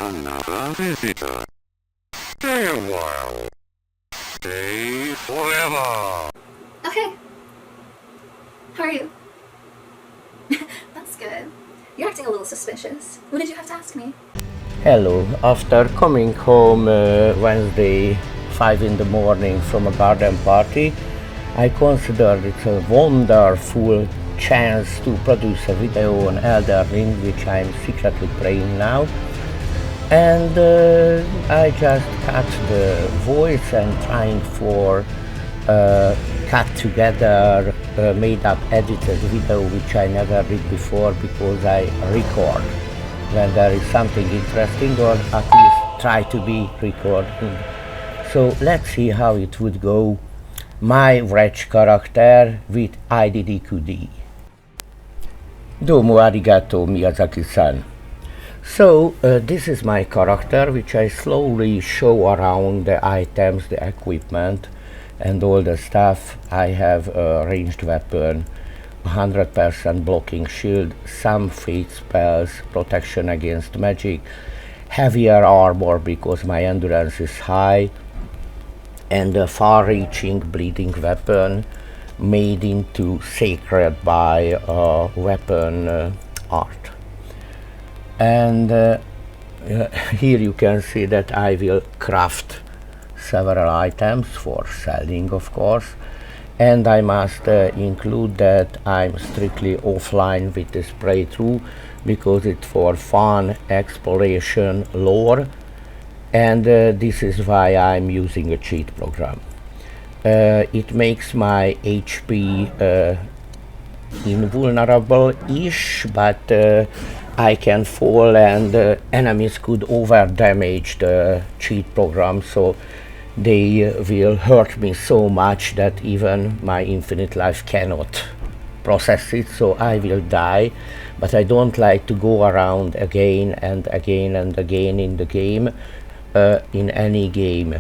another visitor. Stay a while. Stay forever. Okay. How are you? That's good. You're acting a little suspicious. What did you have to ask me? Hello. After coming home Wednesday 5 in the morning from a garden party, I considered it a wonderful chance to produce a video on Elden Ring, which I'm secretly playing now. And I just cut the voice and trying for cut together made up edited video, which I never did before, because I record when there is something interesting, or at least try to be recording. So let's see how it would go. My Wretched character with IDDQD. Domo arigato, Miyazaki-san. So this is my character, which I slowly show around the items, the equipment and all the stuff. I have a ranged weapon, 100% blocking shield, some fate spells, protection against magic, heavier armor because my endurance is high, and a far-reaching bleeding weapon made into sacred by weapon art. And here you can see that I will craft several items for selling, of course, and I must include that I'm strictly offline with this playthrough because it's for fun, exploration, lore, and this is why I'm using a cheat program. It makes my HP invulnerable-ish, but I can fall and enemies could over damage the cheat program, so they will hurt me so much that even my infinite life cannot process it, so I will die. But I don't like to go around again and again and again in the game, in any game.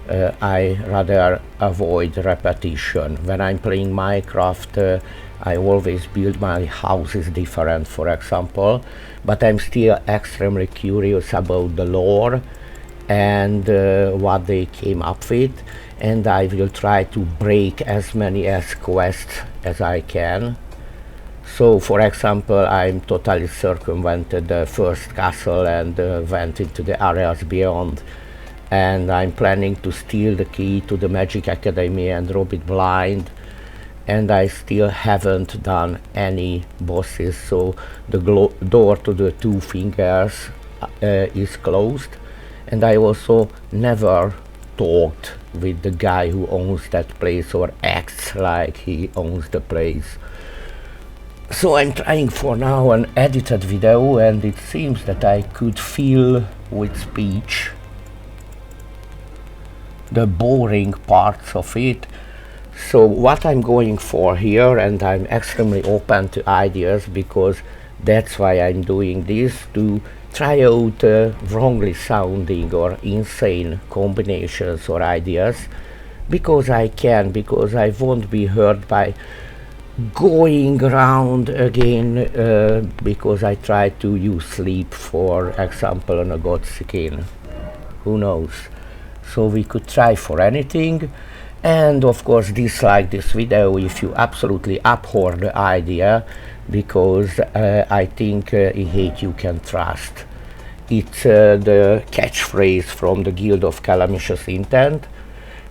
I rather avoid repetition. When I'm playing Minecraft, I always build my houses different, for example, but I'm still extremely curious about the lore and what they came up with, and I will try to break as many quests as I can. So, for example, I'm totally circumvented the first castle and went into the areas beyond, and I'm planning to steal the key to the Magic Academy and rob it blind, and I still haven't done any bosses, so the door to the two fingers is closed, and I also never talked with the guy who owns that place or acts like he owns the place. So I'm trying for now an edited video, and it seems that I could feel with speech the boring parts of it. So what I'm going for here, and I'm extremely open to ideas because that's why I'm doing this, to try out wrongly sounding or insane combinations or ideas, because I can, because I won't be hurt by going around again, because I try to use sleep, for example, on a god skin. Who knows? So we could try for anything. And of course dislike this video if you absolutely abhor the idea, because I think a hate you can trust. It's the catchphrase from the Guild of Calamitious Intent,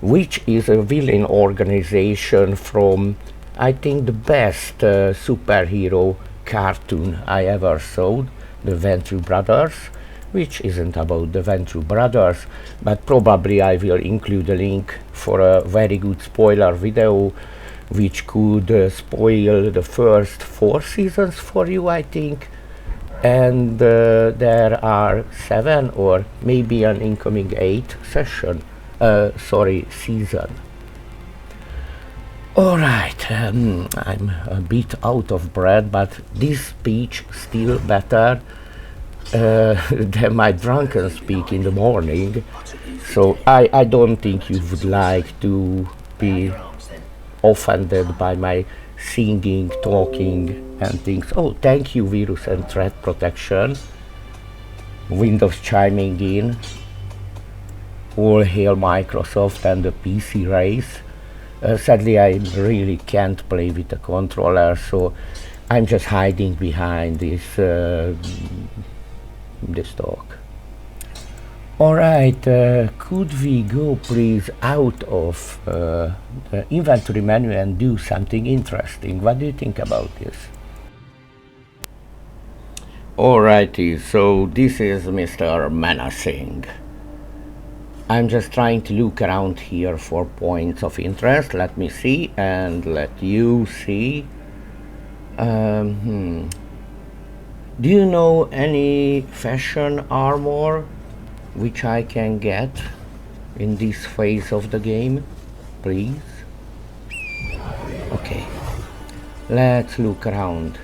which is a villain organization from, I think, the best superhero cartoon I ever saw, the Ventru Brothers, which isn't about the Ventru Brothers, but probably I will include a link for a very good spoiler video, which could spoil the first 4 seasons for you, I think, and there are 7 or maybe an incoming 8 season. Alright, I'm a bit out of breath, but this speech still better than my drunken speak in the morning, so I don't think you would like to be offended by my singing, talking and things. Oh, thank you, virus and threat protection. Windows chiming in. All hail Microsoft and the PC race. Sadly, I really can't play with the controller, so I'm just hiding behind this talk. Alright, could we go please out of the inventory menu and do something interesting? What do you think about this? Alrighty, so this is Mr. Menacing. I'm just trying to look around here for points of interest. Let me see and let you see. Do you know any fashion armor which I can get in this phase of the game, please? Okay, let's look around.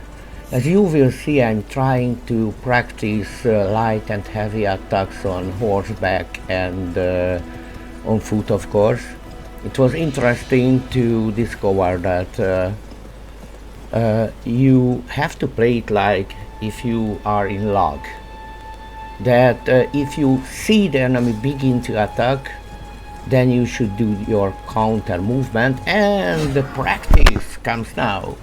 As you will see, I'm trying to practice light and heavy attacks on horseback and on foot, of course. It was interesting to discover that you have to play it like if you are in log. That if you see the enemy begin to attack, then you should do your counter movement, and the practice comes now.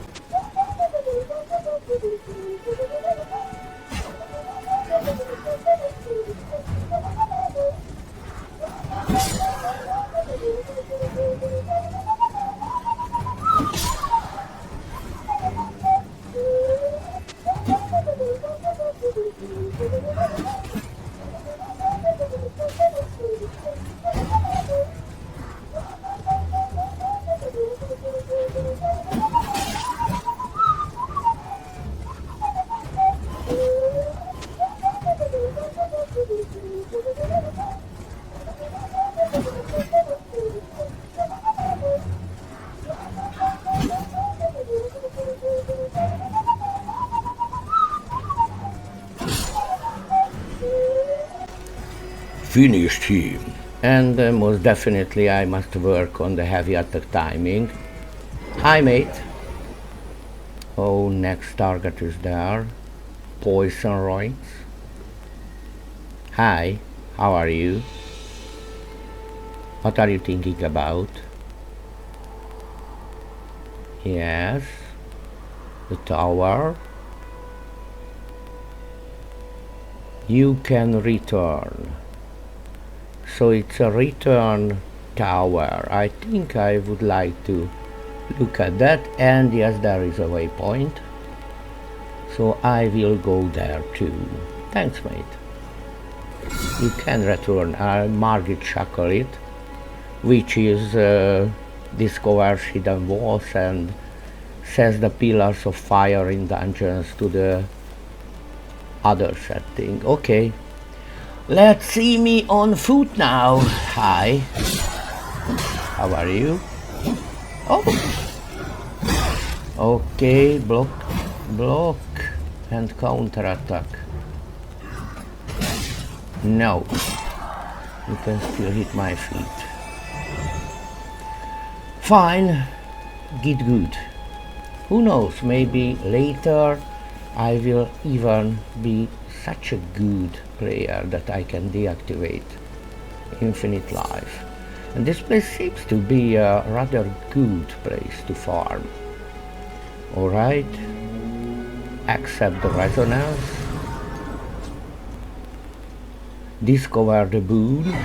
Finished him. And most definitely I must work on the heavy attack timing. Hi mate. Oh, next target is there. Poison roids. Hi, how are you? What are you thinking about? Yes. The tower. You can return. So it's a return tower. I think I would like to look at that, and yes, there is a waypoint. So I will go there too. Thanks, mate. You can return. Margit Shackle, which is discovers hidden walls and sets the pillars of fire in dungeons to the other setting. Okay. Let's see me on foot now. Hi. How are you? Oh. Okay, block, and counter attack. No. You can still hit my feet. Fine. Get good. Who knows, maybe later I will even be such a good player that I can deactivate infinite life. And this place seems to be a rather good place to farm. Alright, accept the resonance, discover the boon,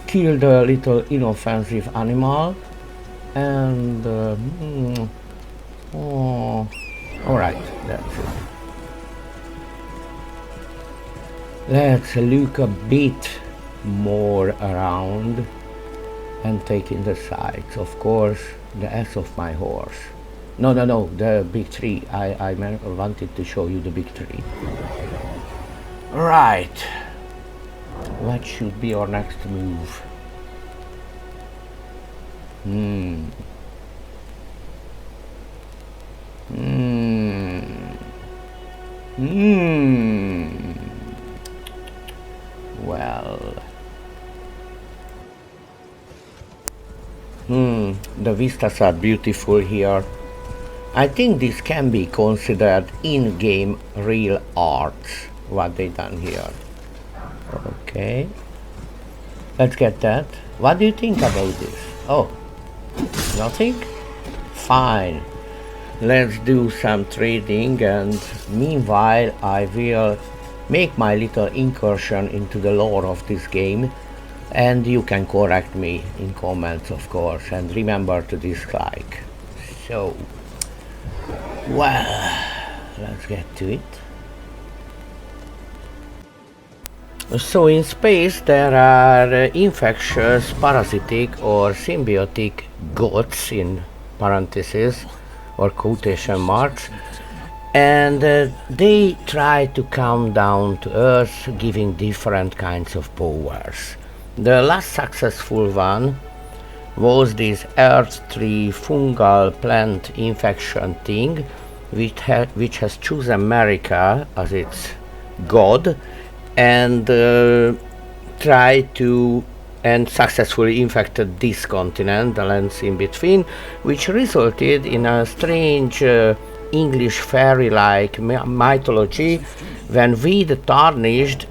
kill the little inoffensive animal, and alright, that's it. Let's look a bit more around and take in the sights. Of course, the ass of my horse. No, the big tree. I wanted to show you the big tree. Right. What should be our next move? Well, the vistas are beautiful here. I think this can be considered in-game real art, what they done here. Okay. Let's get that. What do you think about this? Oh, nothing? Fine. Let's do some trading, and meanwhile I will make my little incursion into the lore of this game, and you can correct me in comments, of course, and remember to dislike. So, well, let's get to it. So in space there are infectious, parasitic or symbiotic gods in parentheses or quotation marks, and they try to come down to Earth, giving different kinds of powers. The last successful one was this ErdTree fungal plant infection thing, which has chosen America as its god, and tried to and successfully infected this continent, the lands in between, which resulted in a strange English fairy-like mythology when we, the Tarnished,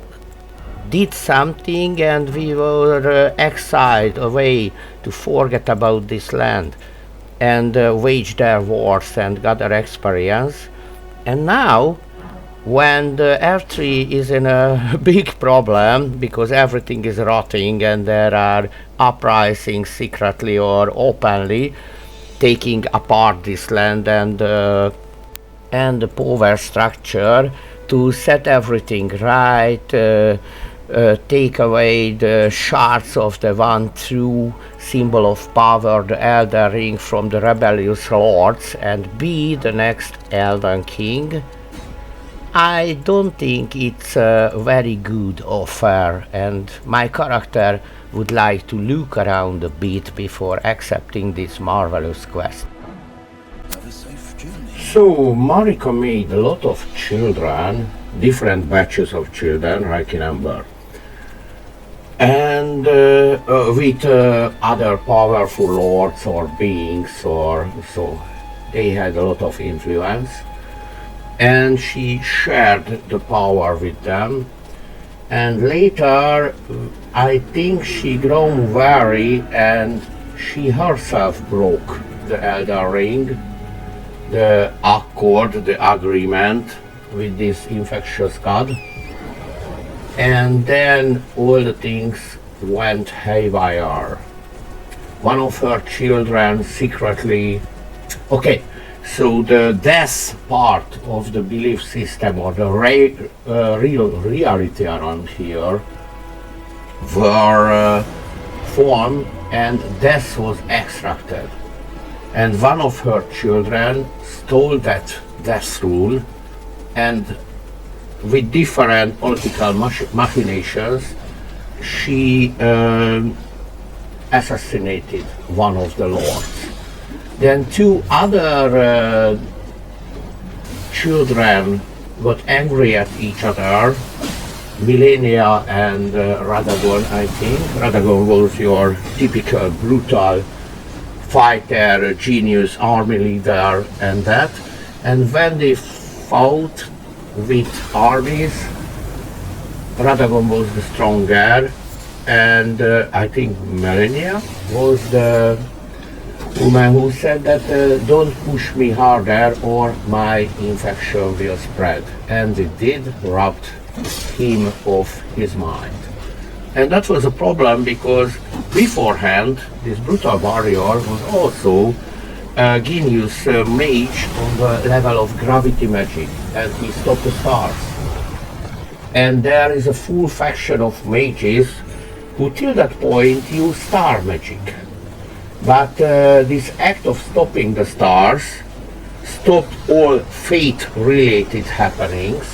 did something and we were exiled away to forget about this land and wage their wars and gather experience. And now, when the ErdTree is in a big problem because everything is rotting and there are uprisings secretly or openly taking apart this land and the power structure to set everything right, take away the shards of the one true symbol of power, the Elder Ring, from the rebellious lords and be the next Elden King. I don't think it's a very good offer, and my character would like to look around a bit before accepting this marvelous quest. So Marika made a lot of children, different batches of children, I can remember, and with other powerful lords or beings, or so they had a lot of influence. And she shared the power with them, and later I think she grown weary and she herself broke the Elder Ring, the accord, the agreement with this infectious god, and then all the things went haywire. One of her children secretly, okay, so the death part of the belief system, or the real reality around here, were formed and death was extracted. And one of her children stole that death rule, and with different political machinations, she assassinated one of the lords. Then two other children got angry at each other, Millennia and Radagon, I think. Radagon was your typical brutal fighter, genius, army leader and that. And when they fought with armies, Radagon was the stronger, and I think Millennia was the woman who said that don't push me harder or my infection will spread, and it did, robbed him of his mind. And that was a problem because beforehand this brutal warrior was also a genius mage on the level of gravity magic, and he stopped the stars. And there is a full faction of mages who till that point use star magic. But this act of stopping the stars stopped all fate-related happenings,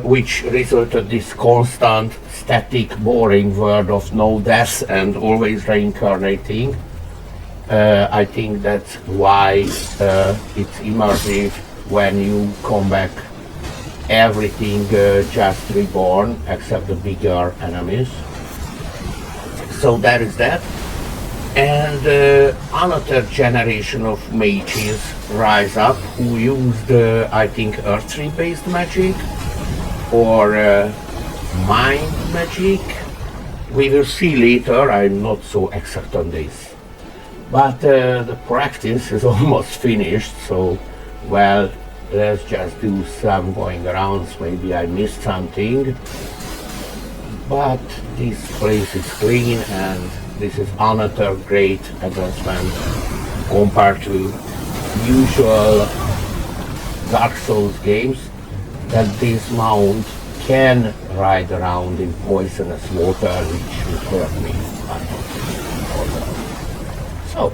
which resulted this constant, static, boring world of no death and always reincarnating. I think that's why it's immersive when you come back, everything just reborn except the bigger enemies. So there is that. And another generation of mages rise up who used, I think, ErdTree based magic or mind magic. We will see later. I'm not so expert on this. But the practice is almost finished, so, well, let's just do some going arounds. Maybe I missed something. But this place is clean, and this is another great advancement compared to usual Dark Souls games, that this mount can ride around in poisonous water, which would hurt me. So,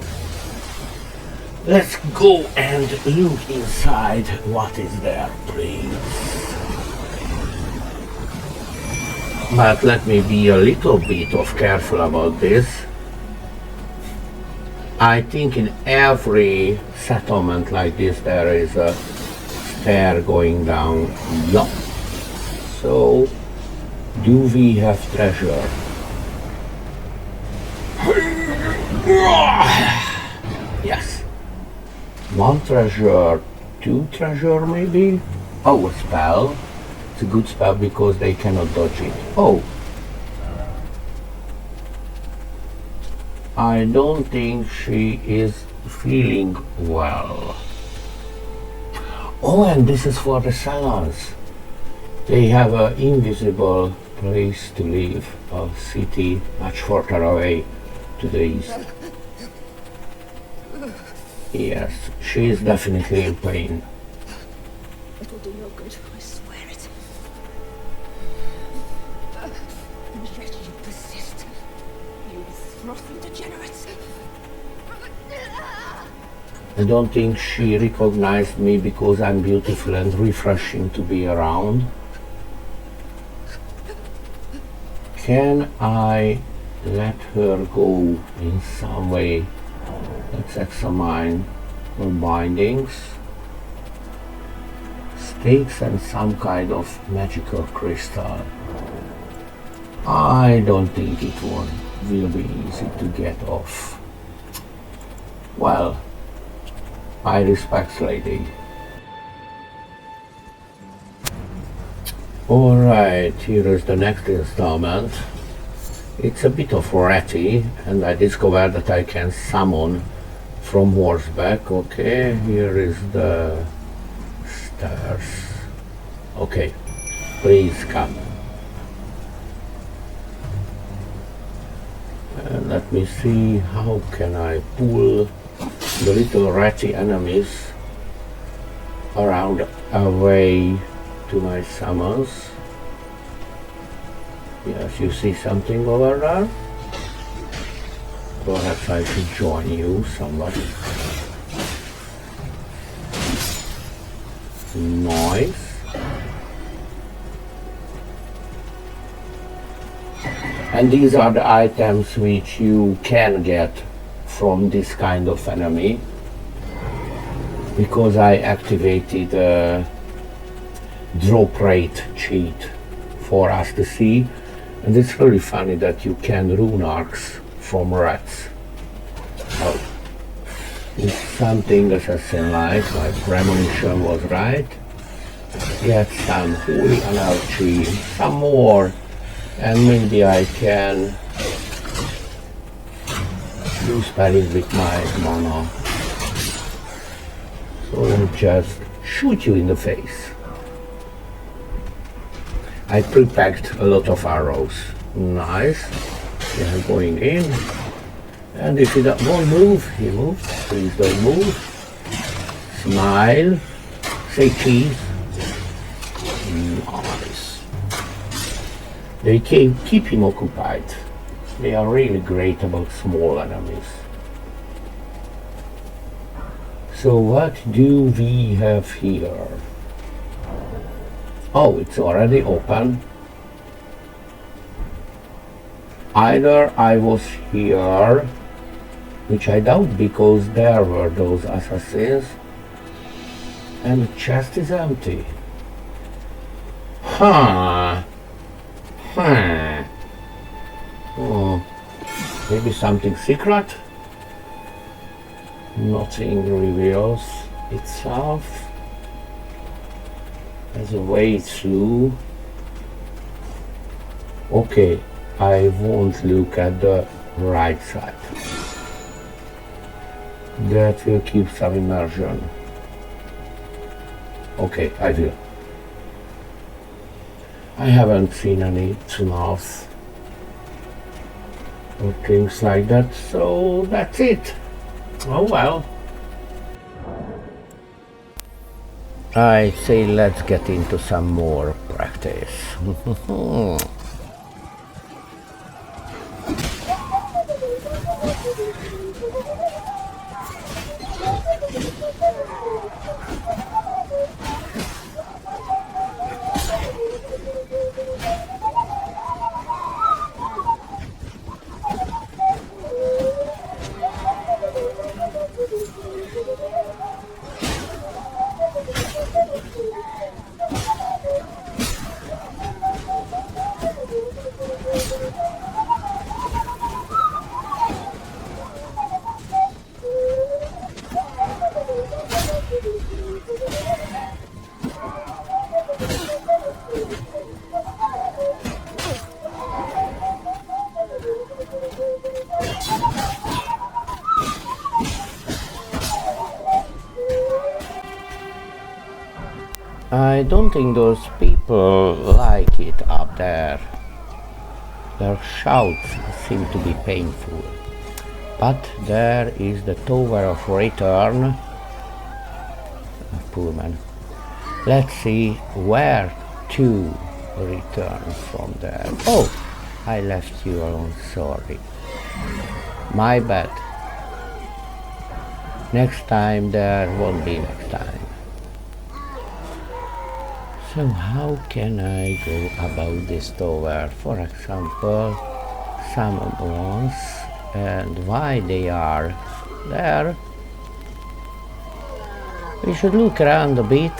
let's go and look inside what is there, please. But let me be a little bit of careful about this. I think in every settlement like this there is a stair going down. Yup. So, do we have treasure? Yes. One treasure, two treasure maybe? Oh, a spell. It's a good spell because they cannot dodge it. Oh. I don't think she is feeling well. Oh, and this is for the salons. They have an invisible place to live, a city much further away to the east. Yes, she is definitely in pain. It will do no good, I swear it. And yet you persist. You slothful degenerates. I don't think she recognized me because I'm beautiful and refreshing to be around. Can I let her go in some way? Let's examine her bindings. Stakes and some kind of magical crystal. I don't think it will be easy to get off. Well, I respect lady. Alright, here is the next installment. It's a bit of ratty, and I discovered that I can summon from horseback. Okay, here is the stairs. Okay, please come. And let me see, how can I pull the little ratty enemies around away to my summons. Yes, you see something over there? Perhaps I should join you, somebody. Nice. And these are the items which you can get from this kind of enemy, because I activated a drop rate cheat for us to see, and it's really funny that you can rune arcs from rats. Oh, it's something assassin-like, my premonition was right. Get some holy energy, some more, and maybe I can do spelling with my mana. So I'll just shoot you in the face. I pre-packed a lot of arrows. Nice. They are going in. And if you won't move, he moves. Please don't move. Smile. Say cheese. Nice. They keep him occupied. They are really great about small enemies. So what do we have here? Oh, it's already open. Either I was here, which I doubt because there were those assassins, and the chest is empty. Huh. Oh, maybe something secret? Nothing reveals itself as a way through. Okay, I won't look at the right side. That will keep some immersion. Okay, I will. I haven't seen any tunnels or things like that, so that's it. Oh well. I say let's get into some more practice. I don't think those people like it up there. Their shouts seem to be painful. But there is the Tower of Return. Poor man. Let's see where to return from there. Oh, I left you alone, sorry. My bad. Next time there won't be next time. So how can I go about this tower? For example, summon ones and why they are there. We should look around a bit.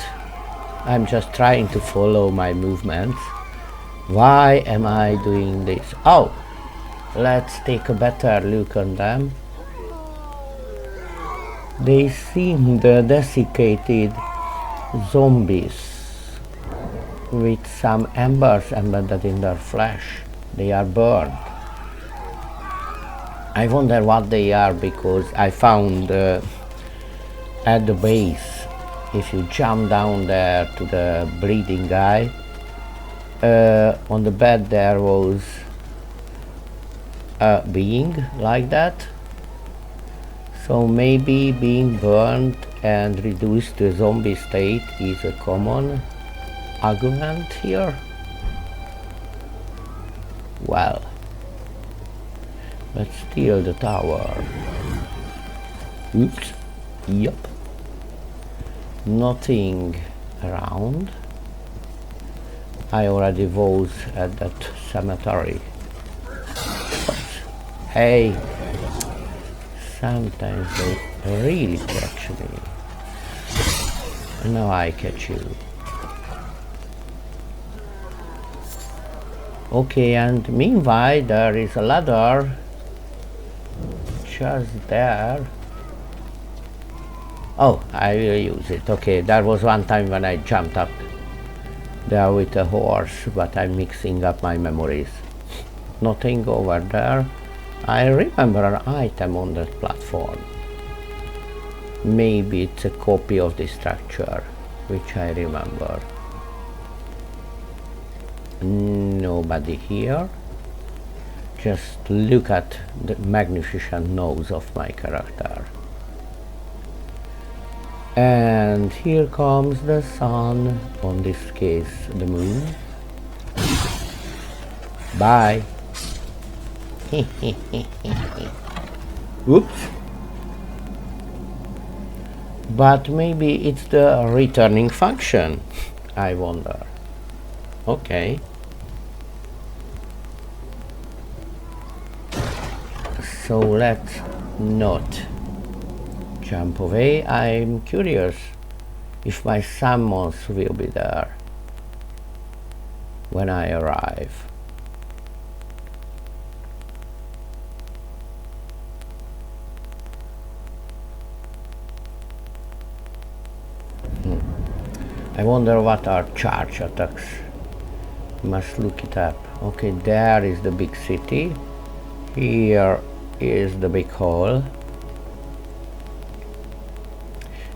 I'm just trying to follow my movements. Why am I doing this? Oh, let's take a better look on them. They seem desiccated zombies with some embers embedded in their flesh. They are burned. I wonder what they are, because I found at the base, if you jump down there to the bleeding guy, on the bed there was a being like that. So maybe being burned and reduced to a zombie state is a common argument here. Well, but still the tower. Oops. Yep. Nothing around. I already was at that cemetery. But, hey, sometimes they really catch me. And now I catch you. Okay, and meanwhile there is a ladder just there. Oh, I will use it. Okay, there was one time when I jumped up there with a horse, but I'm mixing up my memories. Nothing over there. I remember an item on that platform. Maybe it's a copy of the structure, which I remember. Nobody here. Just look at the magnificent nose of my character. And here comes the sun, on this case the moon. Bye. Oops. But maybe it's the returning function, I wonder. Okay. So let's not jump away. I'm curious if my summons will be there when I arrive. I wonder what are charge attacks. Must look it up. Okay, there is the big city. Here is the big hall.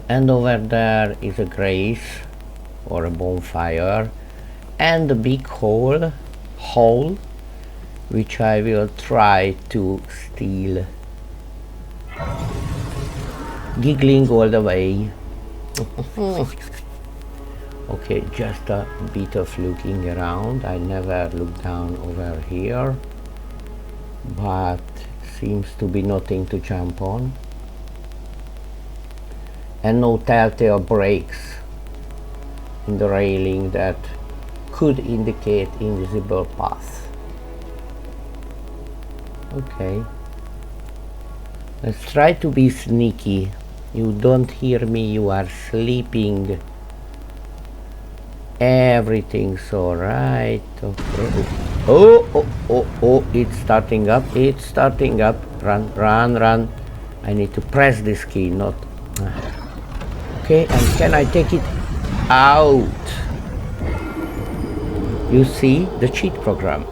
And over there is a grace or a bonfire. And the big hall, which I will try to steal. Giggling all the way. Okay, just a bit of looking around. I never look down over here, but seems to be nothing to jump on. And no telltale breaks in the railing that could indicate invisible path. Okay. Let's try to be sneaky. You don't hear me, you are sleeping. Everything's alright. Okay. Oh, it's starting up. It's starting up. Run, run, run. I need to press this key, not... Okay, and can I take it out? You see the cheat program.